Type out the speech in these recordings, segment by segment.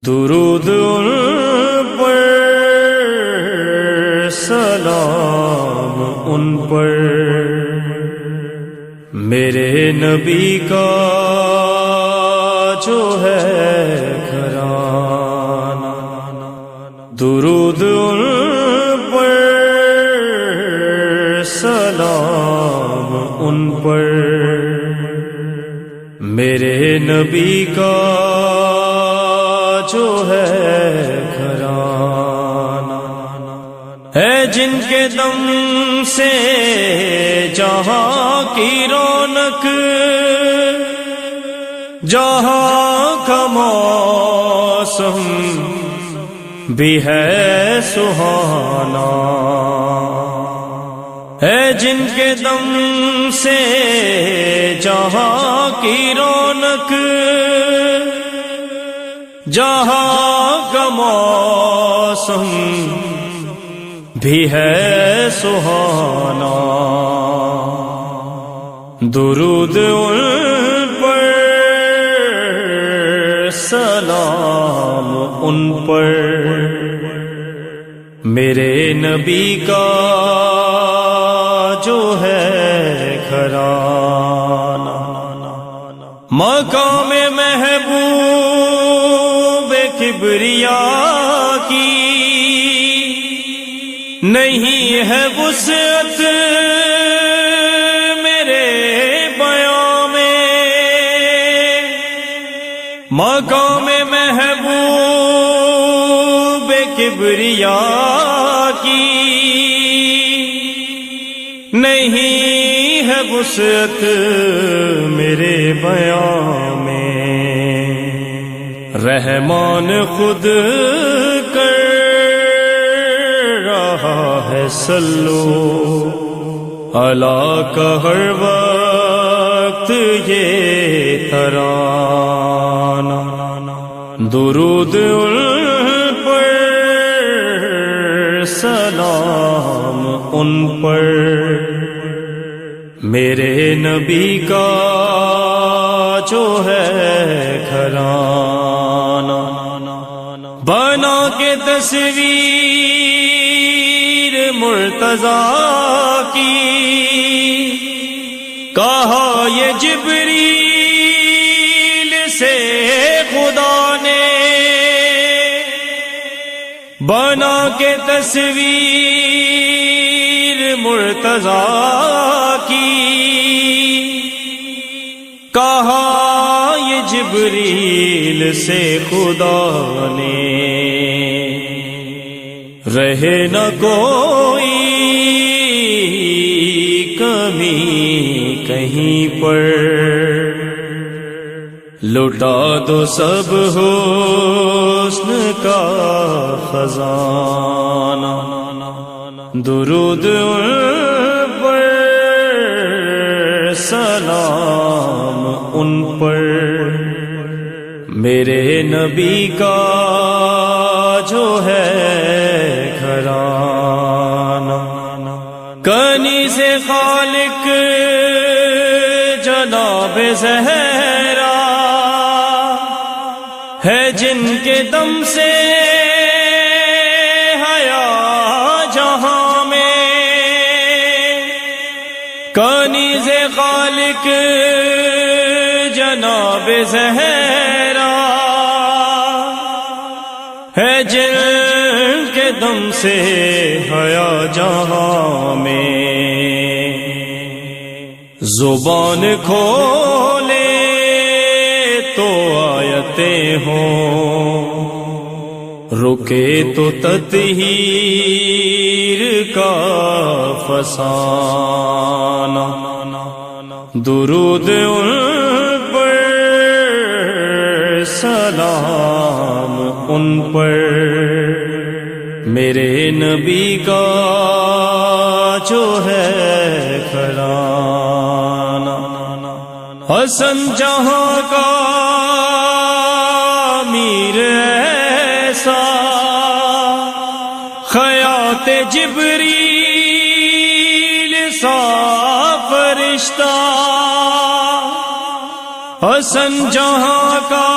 درود ان پر، سلام ان پر، میرے نبی کا جو ہے گھرانہ۔ درود ان پر، سلام ان پر، میرے نبی کا جو ہے گھرانہ، ہے جن کے دم سے جہاں کی رونق، جہاں کا موسم بھی ہے سہانا، ہے جن کے دم سے جہاں کی رونق، جہاں کا موسم بھی ہے سہانا۔ درود ان پر، سلام ان پر، میرے نبی کا جو ہے گھرانہ۔ مقام محبوب کبریا کی نہیں ہے وسعت میرے بیان میں، مقام محبوب کبریا کی نہیں ہے وسعت میرے بیان میں، رحمان خود کر رہا ہے صلو علی کا ہر وقت یہ ترانہ۔ درود ان پر، سلام ان پر، میرے نبی کا جو ہے گھرانہ۔ بنا کے تصویر مرتضیٰ کی کہا یہ جبریل سے خدا نے، بنا کے تصویر مرتضیٰ کی کہا یہ جبریل سے خدا نے، رہے نہ کوئی کمی کہیں پر، لٹا دو سب حسن کا خزانہ۔ درود ان پر، سلام ان پر، میرے نبی کا جو ہے گھرانہ۔ کنیز خالق جناب زہرا ہے جن کے دم سے حیا جہاں میں، کنیز خالق جناب زہرا ہے جن کے دم سے حیا جہاں میں، زبان کھولے تو آیتیں ہوں، رکے تو تطہیر کا فسانہ۔ درود ان پر، سلام ان پر، میرے نبی کا جو ہے گھرانہ۔ حسن جہاں کا امیر ایسا، خیاط جبریل سا فرشتہ، حسن جہاں کا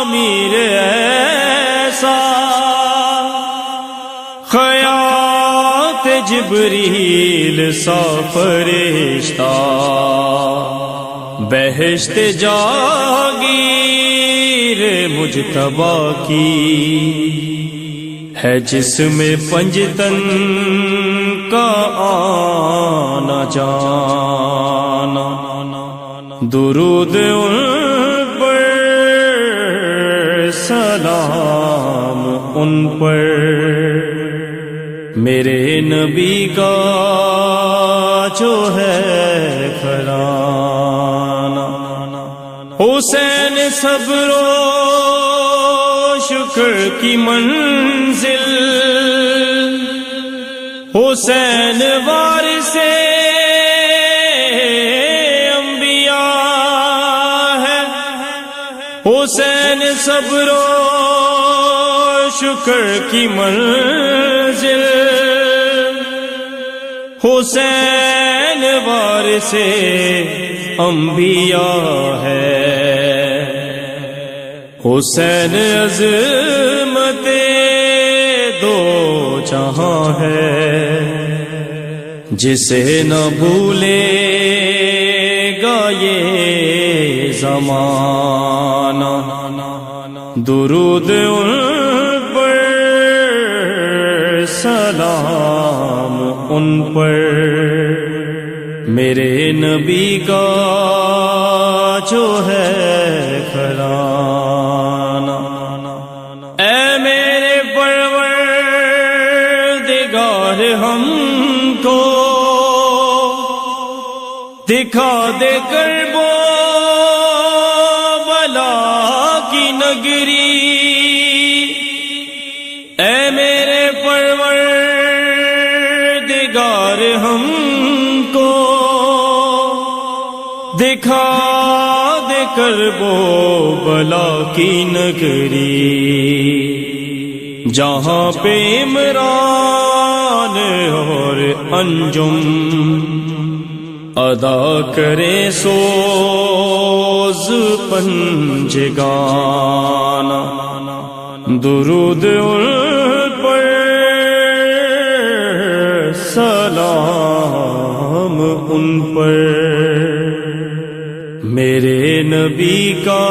امیر جبریل سا فرشتہ بہشت جاگیر مجتبی کی ہے، جس میں پنجتن کا آنا جانا، درود ان پر سلام ان پر، میرے نبی کا جو ہے گھرانہ، حسین صبر و شکر کی منزل، حسین وارث انبیاء ہے، حسین صبر و شکر کی منزل، حسین وارث انبیاء ہے، حسین عظمت دو جہاں ہے، جسے نہ بھولے گا یہ زمانہ، درود ان پر سلام ان پر، میرے نبی کا جو ہے گھرانہ، اے میرے پروردگار ہم کو دکھا دے کرب و بلا کی نگری، اے میرے پروردگار ہم کو دکھا دے کرب و بلا کی نگری، جہاں پہ عمران اور انجم ادا کرے سوز پنجگانا، درود ان پر سلام ان پر، میرے نبی کا